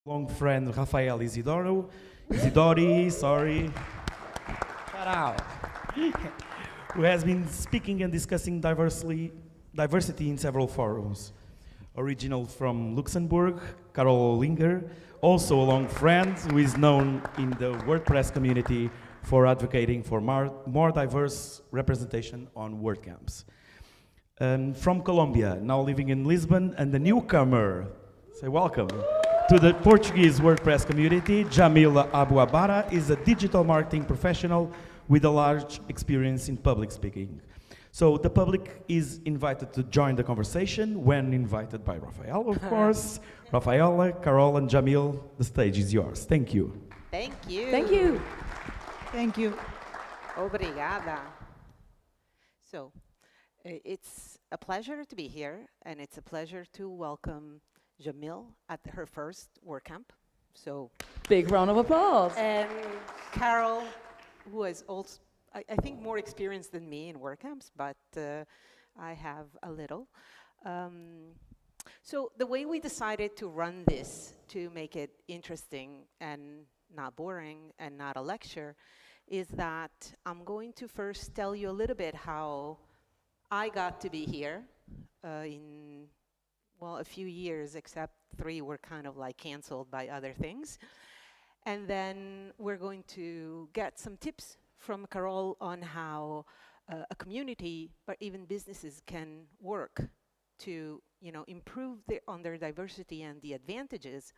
long friend Rafael Isidori, sorry, shout out, who has been speaking and discussing diversity in several forums. Original from Luxembourg, Carol Linger, also a long friend who is known in the WordPress community for advocating for more diverse representation on WordCamps. From Colombia, now living in Lisbon, and the newcomer, say welcome, to the Portuguese WordPress community, Jhamile Abuabara is a digital marketing professional with a large experience in public speaking. So the public is invited to join the conversation when invited by Rafael, of course. Rafaela, Carol, and Jhamile, the stage is yours. Thank you. Thank you. Thank you. Thank you. Obrigada. So, it's a pleasure to be here, and it's a pleasure to welcome Jhamile at her first WordCamp. So, Big round of applause. and Carol, who is also, I think, more experienced than me in WordCamps, but I have a little. So the way we decided to run this to make it interesting and not boring and not a lecture is that I'm going to first tell you a little bit how I got to be here in, well, a few years, except 3 were kind of like canceled by other things. And then we're going to get some tips from Carol on how a community, but even businesses, can work to, improve on their diversity and the advantages.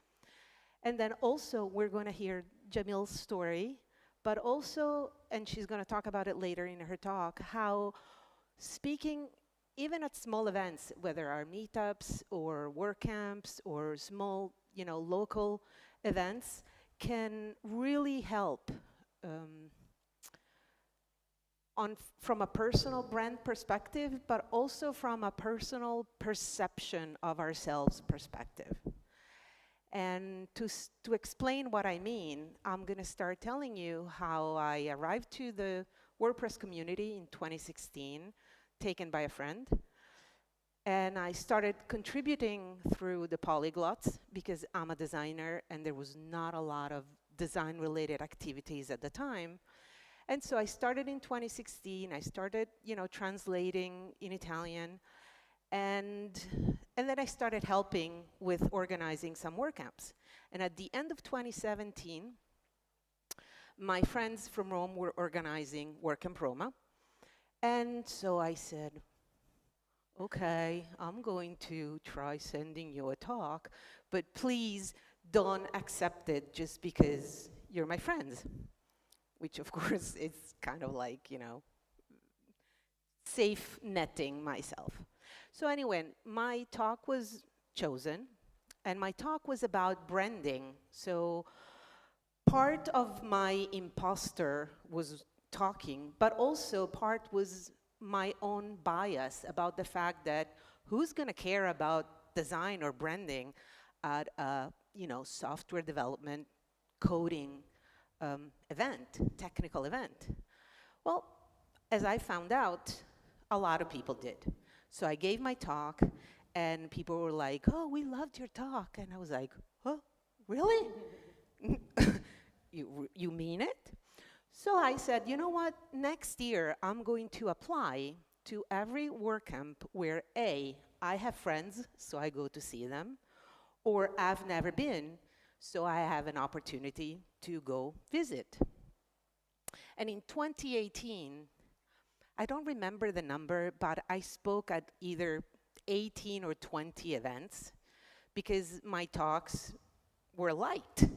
And then also we're going to hear Jhamile's story, but also, and she's going to talk about it later in her talk, how speaking even at small events, whether our meetups or work camps or small, local events, can really help from a personal brand perspective, but also from a personal perception of ourselves perspective. And to explain what I mean, I'm going to start telling you how I arrived to the WordPress community in 2016, taken by a friend. And I started contributing through the polyglots because I'm a designer and there was not a lot of design-related activities at the time. And so I started in 2016. I started, translating in Italian. And then I started helping with organizing some WordCamps. And at the end of 2017, my friends from Rome were organizing WordCamp Roma. And so I said, okay, I'm going to try sending you a talk, but please don't accept it just because you're my friends, which of course is kind of like, safe netting myself. So anyway, my talk was chosen, and my talk was about branding. So part of my imposter was talking, but also part was my own bias about the fact that who's going to care about design or branding at a, software development, coding event, technical event? Well, as I found out, a lot of people did. So I gave my talk, and people were like, oh, we loved your talk. And I was like, oh, really? You mean it? So I said, you know what? Next year, I'm going to apply to every WordCamp where A, I have friends, so I go to see them, or I've never been, so I have an opportunity to go visit. And in 2018, I don't remember the number, but I spoke at either 18 or 20 events because my talks were light.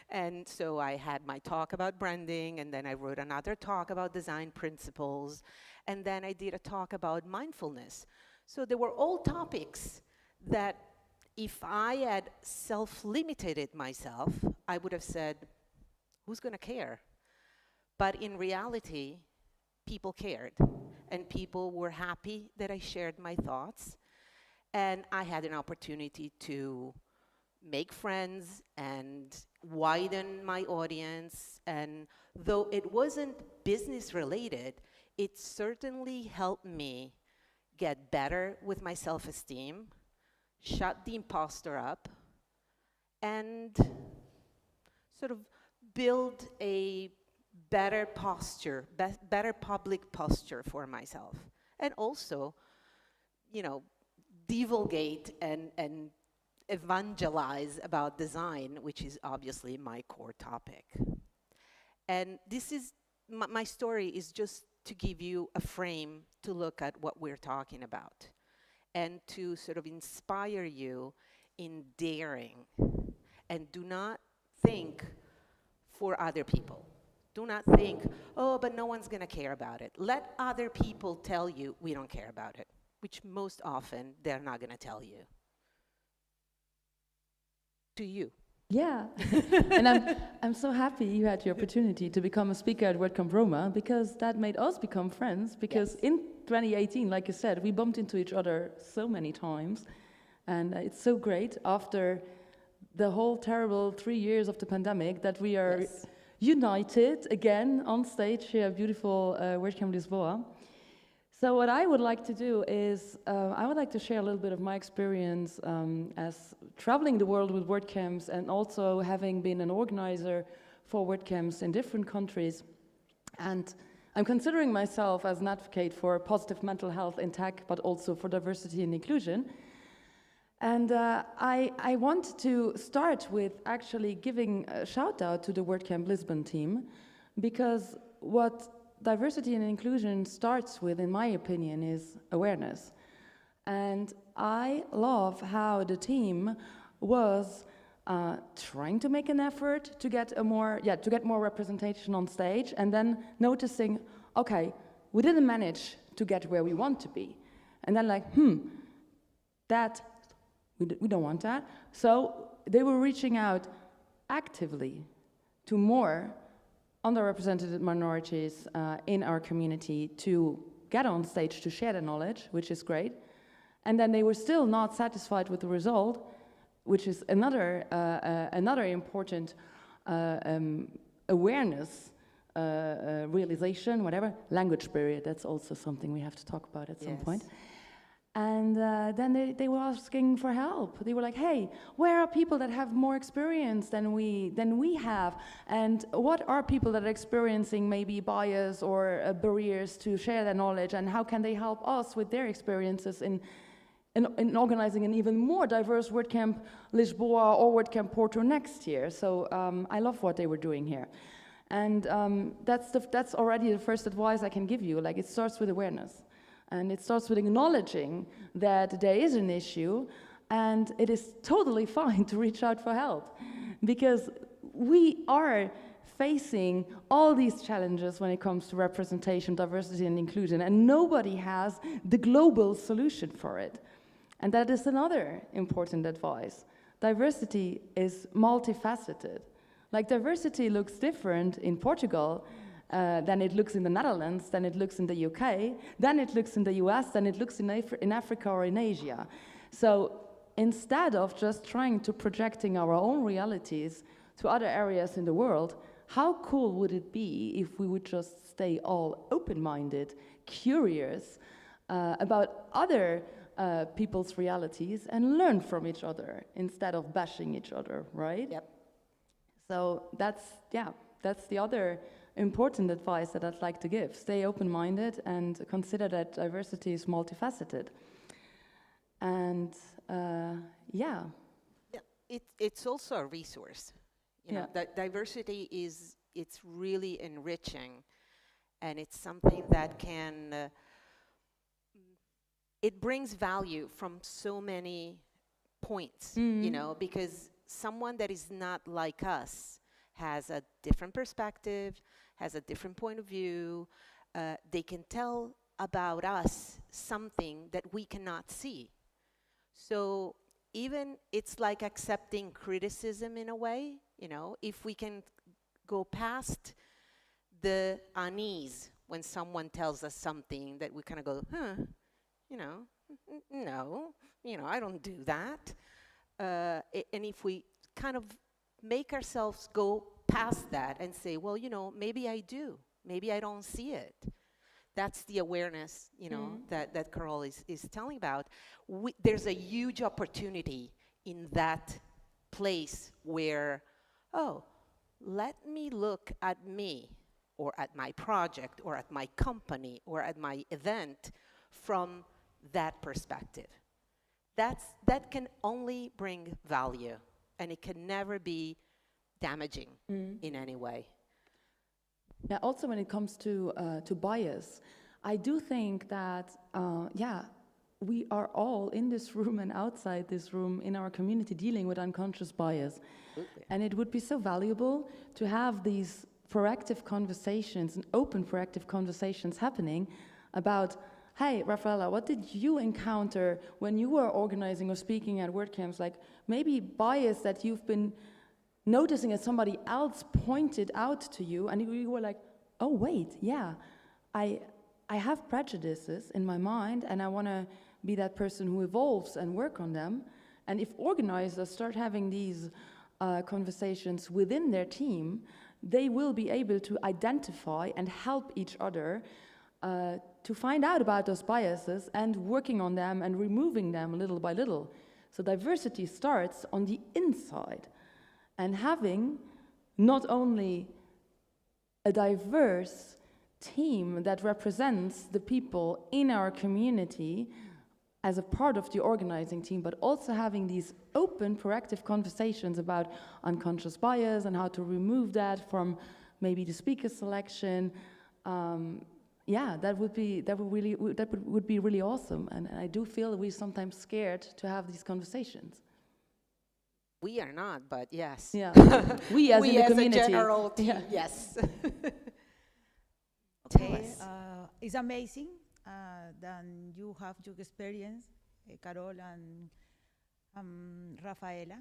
And so I had my talk about branding, and then I wrote another talk about design principles, and then I did a talk about mindfulness. So they were all topics that if I had self-limited myself, I would have said, who's going to care? But in reality, people cared, and people were happy that I shared my thoughts, and I had an opportunity to make friends and widen my audience. And though it wasn't business related, it certainly helped me get better with my self-esteem, shut the imposter up, and sort of build a better posture, better public posture for myself. And also, you know, divulgate and evangelize about design, which is obviously my core topic. And this is, my story is just to give you a frame to look at what we're talking about and to sort of inspire you in daring. And do not think for other people. Do not think, oh, but no one's going to care about it. Let other people tell you we don't care about it, which most often they're not going to tell you. To you. Yeah, and I'm so happy you had the opportunity to become a speaker at WordCamp Roma, because that made us become friends, because in 2018, like you said, we bumped into each other so many times, and it's so great after the whole terrible 3 years of the pandemic that we are united again on stage here at beautiful WordCamp Lisboa. So what I would like to do is, I would like to share a little bit of my experience as traveling the world with WordCamps, and also having been an organizer for WordCamps in different countries. And I'm considering myself as an advocate for positive mental health in tech, but also for diversity and inclusion. And I want to start with actually giving a shout out to the WordCamp Lisbon team, because what diversity and inclusion starts with, in my opinion, is awareness. And I love how the team was trying to make an effort to get more representation on stage, and then noticing, okay, we didn't manage to get where we want to be. And then like, we don't want that. So they were reaching out actively to more underrepresented minorities in our community to get on stage to share their knowledge, which is great. And then they were still not satisfied with the result, which is another important awareness, realization, whatever. Language barrier, that's also something we have to talk about at some point. And then they were asking for help. They were like, hey, where are people that have more experience than we have? And what are people that are experiencing maybe bias or barriers to share their knowledge? And how can they help us with their experiences in organizing an even more diverse WordCamp Lisboa or WordCamp Porto next year? So I love what they were doing here. And that's already the first advice I can give you. Like, it starts with awareness. And it starts with acknowledging that there is an issue, and it is totally fine to reach out for help, because we are facing all these challenges when it comes to representation, diversity, and inclusion, and nobody has the global solution for it. And that is another important advice. Diversity is multifaceted. Like, diversity looks different in Portugal than it looks in the Netherlands, than it looks in the UK, than it looks in the US, than it looks in Africa or in Asia. So instead of just trying to projecting our own realities to other areas in the world, how cool would it be if we would just stay all open-minded, curious about other people's realities, and learn from each other instead of bashing each other, right? Yep. So that's the other important advice that I'd like to give. Stay open-minded and consider that diversity is multifaceted. And it's also a resource. You know, that diversity it's really enriching, and it's something that can it brings value from so many points. You know, because someone that is not like us has a different perspective, has a different point of view. They can tell about us something that we cannot see. So even it's like accepting criticism in a way, you know, if we can go past the unease when someone tells us something that we kind of go, you know, no, you know, I don't do that. And if we kind of make ourselves go past that and say, well, you know, maybe I do. Maybe I don't see it. That's the awareness, you know, that Carol is telling about. There's a huge opportunity in that place where, oh, let me look at me, or at my project, or at my company, or at my event from that perspective. That can only bring value, and it can never be damaging in any way. Yeah, also when it comes to bias, I do think that, we are all in this room and outside this room in our community dealing with unconscious bias. Absolutely. And it would be so valuable to have these proactive conversations and open proactive conversations happening about, hey, Rafaela, what did you encounter when you were organizing or speaking at WordCamps? Like maybe bias that you've been noticing as somebody else pointed out to you, and you were like, oh, wait, yeah, I have prejudices in my mind, and I want to be that person who evolves and work on them. And if organizers start having these conversations within their team, they will be able to identify and help each other to find out about those biases and working on them and removing them little by little. So diversity starts on the inside, and having not only a diverse team that represents the people in our community as a part of the organizing team, but also having these open, proactive conversations about unconscious bias and how to remove that from maybe the speaker selection. That would be really awesome. And I do feel we're sometimes scared to have these conversations. We are not, but yes. Yeah, we as in the community. A general team, yes. Okay, it's amazing that you have your experience, Carol and Rafaela.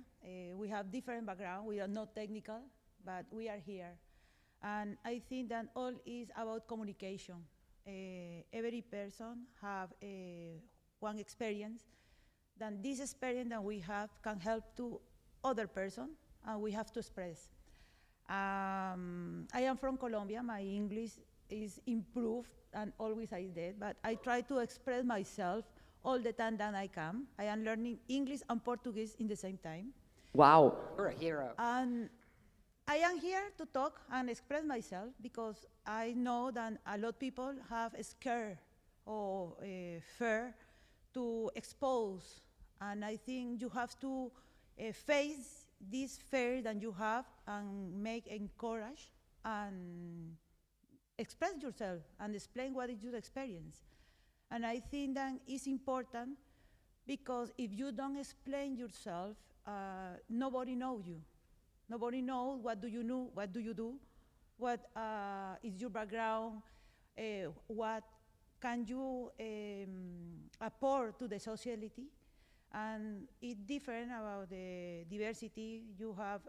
We have different background. We are not technical, but we are here. And I think that all is about communication. Every person have one experience. Then this experience that we have can help to other person, and we have to express. I am from Colombia. My English is improved, and always I did, but I try to express myself all the time that I can. I am learning English and Portuguese in the same time. Wow. You're a hero. And I am here to talk and express myself because I know that a lot of people have a scare or fear to expose. And I think you have to face this fear that you have and encourage and express yourself and explain what is your experience. And I think that it's important because if you don't explain yourself, nobody knows you. Nobody knows what do you know, what do you do, what is your background, what can you apport to the society. And it's different about the diversity you have.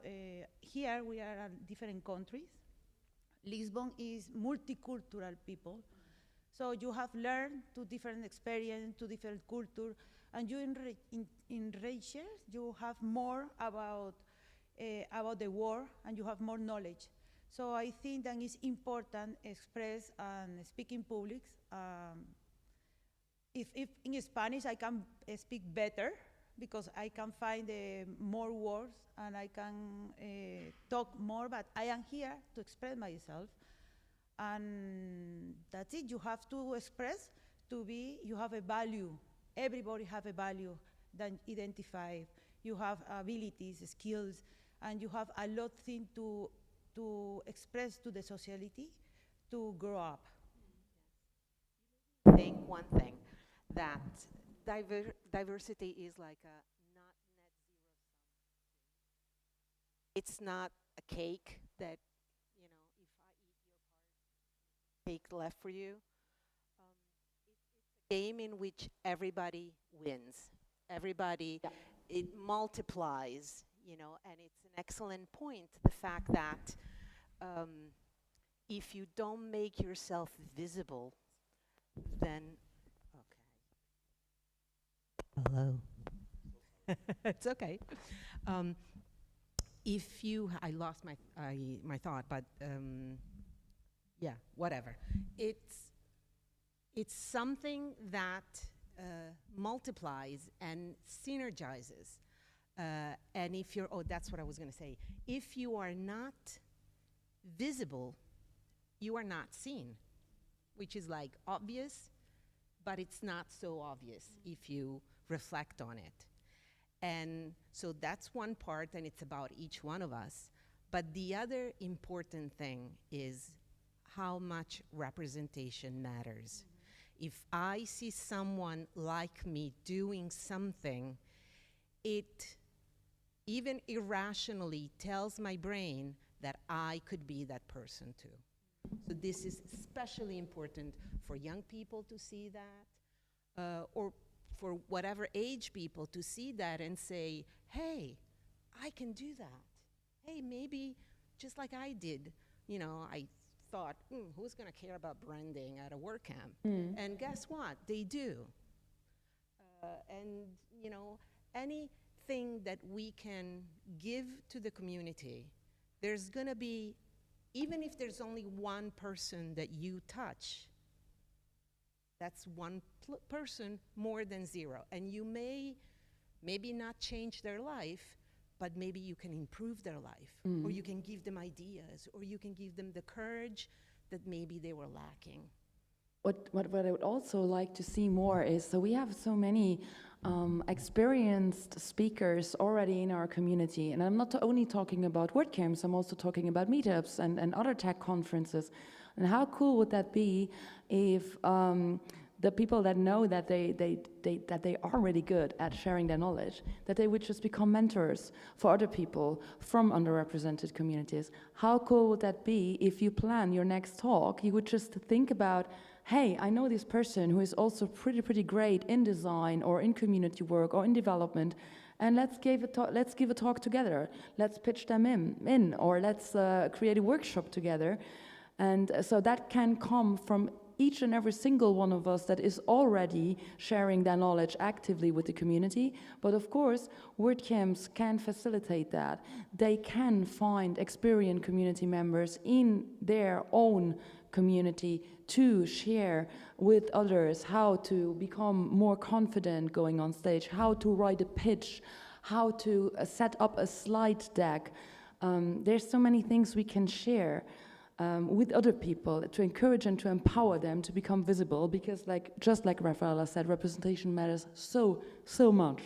Here we are in different countries. Lisbon is multicultural people. So you have learned to different experience, to different culture, and you enrich, you have more about the world, and you have more knowledge. So I think that it's important express and speak in public. If in Spanish I can speak better, because I can find more words and I can talk more, but I am here to express myself. And that's it, you have to express you have a value. Everybody have a value that identify. You have abilities, skills, and you have a lot of things to express to the society to grow up. I think one thing, that diversity is like a not net zero sum. It's not a cake that, if I eat your part, cake left for you. It's a game in which everybody wins. Everybody, it multiplies, and it's an excellent point, the fact that if you don't make yourself visible, then hello. It's okay. If you, I lost my thought, but yeah, whatever. It's something that multiplies and synergizes. And if you're, oh, that's what I was going to say. If you are not visible, you are not seen, which is like obvious, but it's not so obvious if you reflect on it. And so that's one part, and it's about each one of us. But the other important thing is how much representation matters. If I see someone like me doing something, it even irrationally tells my brain that I could be that person too. So this is especially important for young people to see that, or for whatever age people to see that and say, hey, I can do that. Hey, maybe just like I did, you know, I thought, who's gonna care about branding at a WordCamp? And guess what? They do. And, you know, anything that we can give to the community, there's gonna be, even if there's only one person that you touch, that's one person more than zero. And you maybe not change their life, but maybe you can improve their life, or you can give them ideas, or you can give them the courage that maybe they were lacking. What I would also like to see more is, so we have so many experienced speakers already in our community, and I'm not only talking about WordCamps, I'm also talking about meetups and other tech conferences. And how cool would that be if the people that know that they are really good at sharing their knowledge, that they would just become mentors for other people from underrepresented communities? How cool would that be if you plan your next talk, you would just think about, hey, I know this person who is also pretty great in design or in community work or in development, and let's give a talk together. Let's pitch them in or let's create a workshop together. And so that can come from each and every single one of us that is already sharing their knowledge actively with the community. But of course, WordCamps can facilitate that. They can find experienced community members in their own community to share with others how to become more confident going on stage, how to write a pitch, how to set up a slide deck. There's so many things we can share with other people to encourage and to empower them to become visible, because just like Rafaela said, representation matters so much.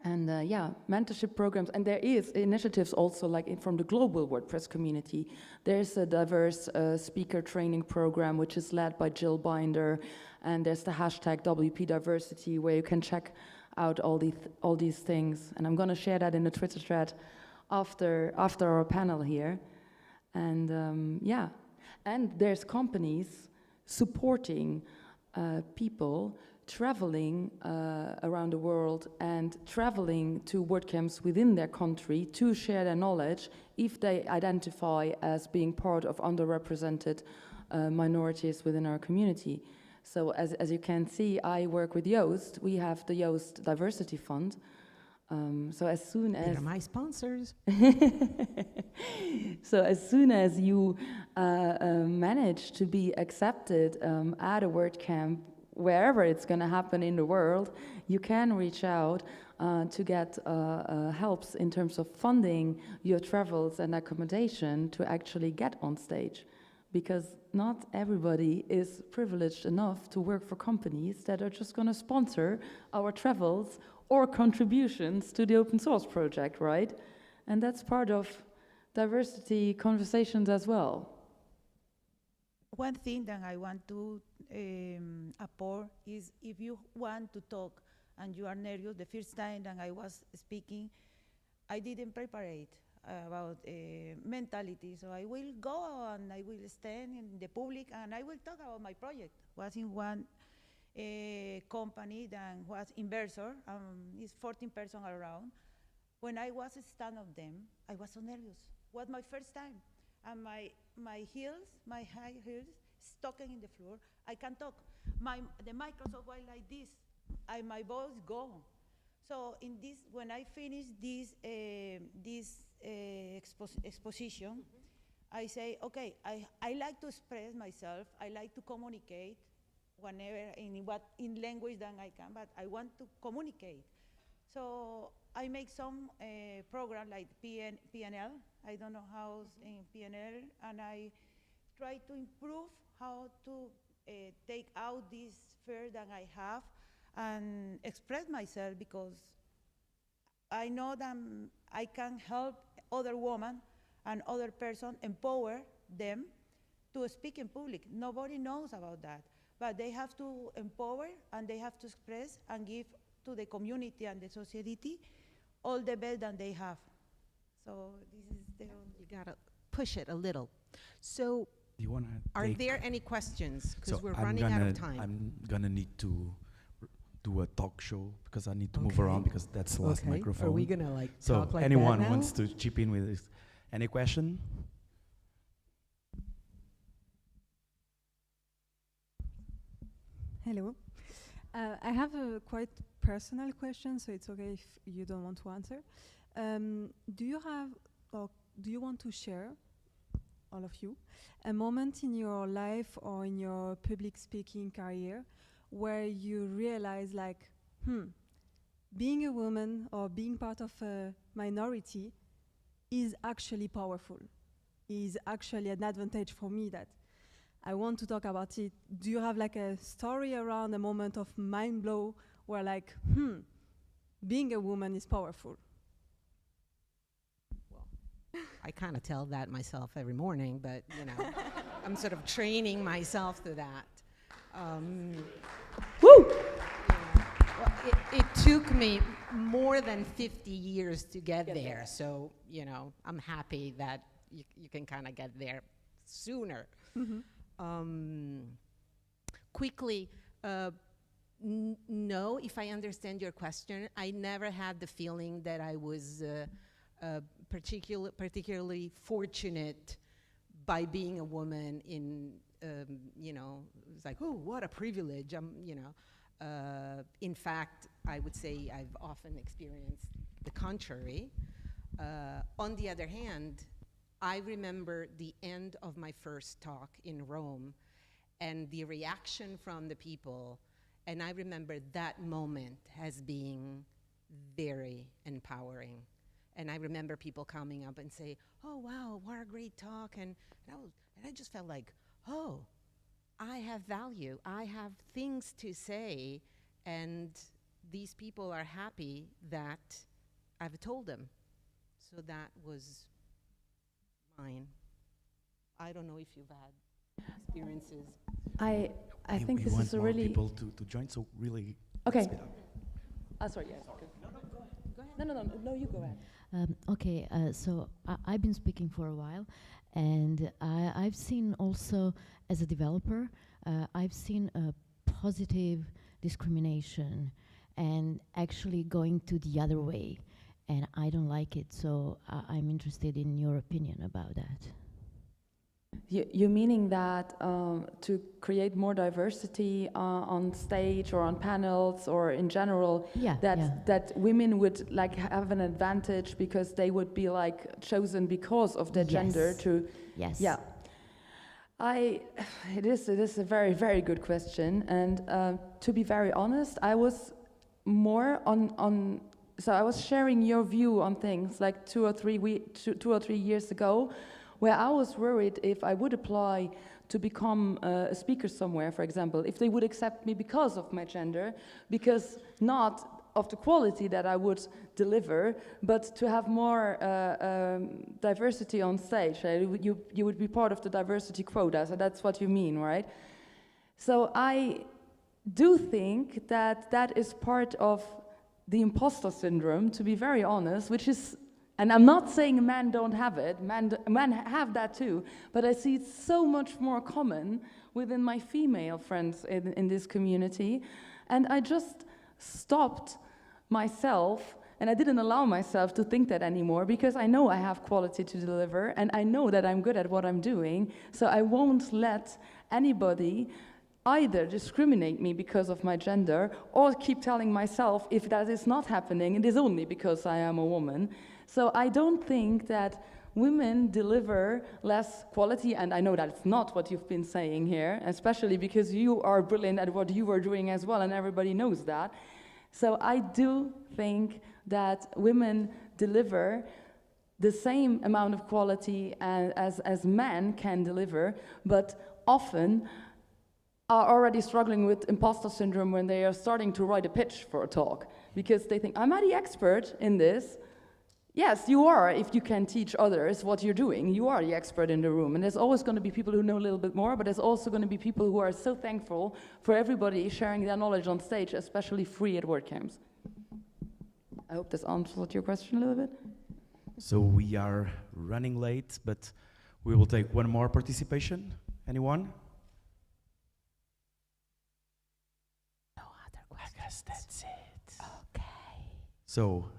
And yeah, mentorship programs, and there is initiatives also like from the global WordPress community. There's a diverse speaker training program which is led by Jill Binder, and there's the hashtag WP Diversity where you can check out all these things. And I'm going to share that in the Twitter thread after our panel here. And yeah, and there's companies supporting people traveling around the world and traveling to WordCamps within their country to share their knowledge if they identify as being part of underrepresented minorities within our community. So as you can see, I work with Joost. We have the Joost Diversity Fund. So as soon as... They're my sponsors. So as soon as you manage to be accepted at a WordCamp, wherever it's going to happen in the world, you can reach out to get helps in terms of funding your travels and accommodation to actually get on stage. Because not everybody is privileged enough to work for companies that are just going to sponsor our travels or contributions to the open source project, right? And that's part of diversity conversations as well. One thing that I want to apport is, if you want to talk and you are nervous, the first time that I was speaking, I didn't prepare about mentality. So I will go and I will stand in the public and I will talk about my project. Was in one company that was investor, is 14 persons around. When I was stand of them, I was so nervous. Was my first time. And my heels, my high heels, stuck in the floor. I can't talk. The Microsoft was like this. My voice gone. So in this, when I finished this exposition, I say, okay, I like to express myself. I like to communicate whenever in language that I can, but I want to communicate. So I make some program like PNL. I don't know how in PNL, and I try to improve how to take out this fear that I have and express myself, because I know that I can help other women and other person, empower them to speak in public. Nobody knows about that, but they have to empower and they have to express and give to the community and the society all the best that they have. So this is the only. You gotta push it a little. So, Do you want to are there any questions? Because we're I'm running out gonna- of time. I'm gonna need to do a talk show because I need to move Okay. around because that's the last microphone. Are we gonna like So talk like anyone that now? wants to chip in with this? Any question? Hello. I have a quite personal question, so it's okay if you don't want to answer. Do you have, or do you want to share, all of you, a moment in your life or in your public speaking career where you realize, like, being a woman or being part of a minority is actually powerful, is actually an advantage for me that I want to talk about it. Do you have like a story around a moment of mind blow where like, being a woman is powerful? I kind of tell that myself every morning, but you know, I'm sort of training myself to that. Woo! Well, it took me more than 50 years to get there, so you know, I'm happy that you can kind of get there sooner. Quickly, no, if I understand your question, I never had the feeling that I was particularly fortunate by being a woman in, you know, it's like, oh, what a privilege, you know. In fact, I would say I've often experienced the contrary. On the other hand, I remember the end of my first talk in Rome and the reaction from the people, and I remember that moment as being very empowering. And I remember people coming up and say, oh, wow, what a great talk. And I just felt like, oh, I have value. I have things to say, and these people are happy that I've told them. So that was mine. I don't know if you've had experiences. I think we this want is a more really people to join, so really okay. speed up. Sorry, yes. Okay. No, you go ahead. Okay, so I've been speaking for a while, and I've seen also, as a developer, I've seen a positive discrimination and actually going to the other way, and I don't like it, so I'm interested in your opinion about that. You meaning that to create more diversity on stage or on panels or in general, that women would like have an advantage because they would be like chosen because of their gender to it is a very, very good question, and to be very honest, I was more on so I was sharing your view on things like 2 or 3 years ago, where I was worried if I would apply to become a speaker somewhere, for example, if they would accept me because of my gender, because not of the quality that I would deliver, but to have more diversity on stage. You would be part of the diversity quota, so that's what you mean, right? So I do think that that is part of the imposter syndrome, to be very honest, which is, and I'm not saying men don't have it, men have that too, but I see it so much more common within my female friends in this community, and I just stopped myself, and I didn't allow myself to think that anymore, because I know I have quality to deliver, and I know that I'm good at what I'm doing, so I won't let anybody either discriminate me because of my gender, or keep telling myself if that is not happening, it is only because I am a woman. So I don't think that women deliver less quality, and I know that it's not what you've been saying here, especially because you are brilliant at what you are doing as well, and everybody knows that. So I do think that women deliver the same amount of quality as men can deliver, but often are already struggling with imposter syndrome when they are starting to write a pitch for a talk, because they think, am I the expert in this? Yes, you are. If you can teach others what you're doing, you are the expert in the room. And there's always going to be people who know a little bit more, but there's also going to be people who are so thankful for everybody sharing their knowledge on stage, especially free at WordCamps. I hope this answered your question a little bit. So we are running late, but we will take one more participation. Anyone? No other questions. I guess that's it. Okay. So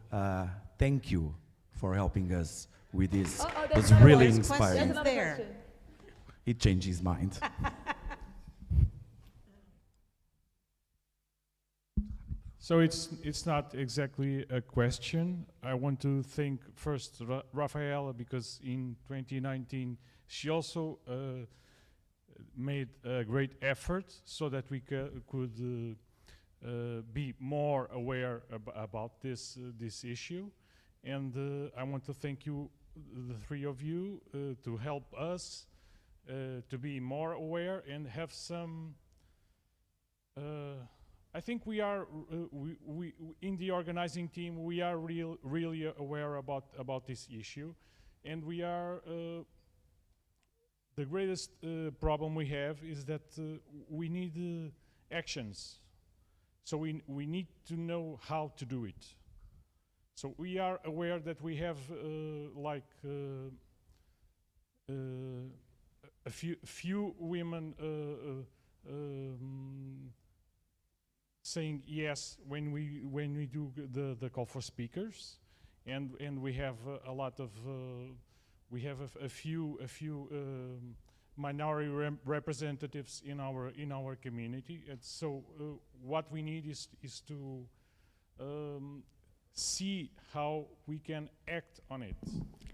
thank you for helping us with this. It was there's really There's inspiring. questions there. It changed his mind. So it's not exactly a question. I want to thank first Rafaela, because in 2019 she also made a great effort so that we could be more aware about this issue. And I want to thank you, the three of you, to help us to be more aware and have some. I think we are we in the organizing team, we are really aware about this issue, and we are the greatest problem we have is that we need actions. So we need to know how to do it. So we are aware that we have a few women saying yes when we do the call for speakers, and we have a lot of we have a few minority representatives in our community, and so what we need is to see how we can act on it,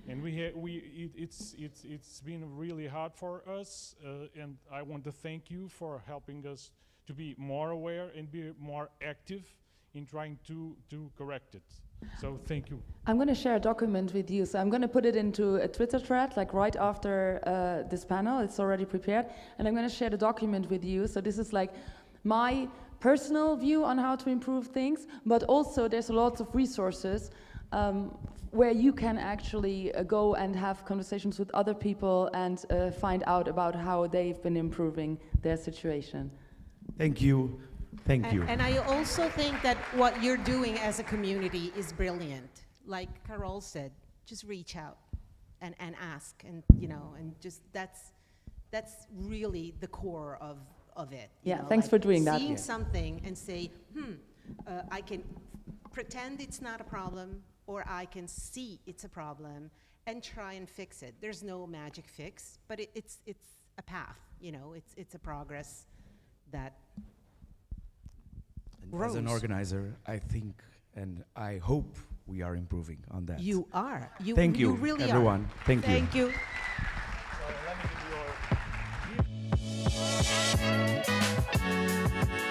and it's been really hard for us, and I want to thank you for helping us to be more aware and be more active in trying to correct it. So thank you. I'm going to share a document with you. So I'm going to put it into a Twitter thread, like right after this panel. It's already prepared. And I'm going to share the document with you. So this is like my personal view on how to improve things, but also there's lots of resources where you can actually go and have conversations with other people and find out about how they've been improving their situation. Thank you. Thank you. And I also think that what you're doing as a community is brilliant. Like Carol said, just reach out and ask, and and just that's really the core of it. Yeah, thanks for doing that. Seeing something and say, I can pretend it's not a problem, or I can see it's a problem and try and fix it. There's no magic fix, but it's a path. It's a progress that. As an organizer, I think and I hope we are improving on that. You are. Thank you, really everyone. Are. Thank you. Thank you. So let me give you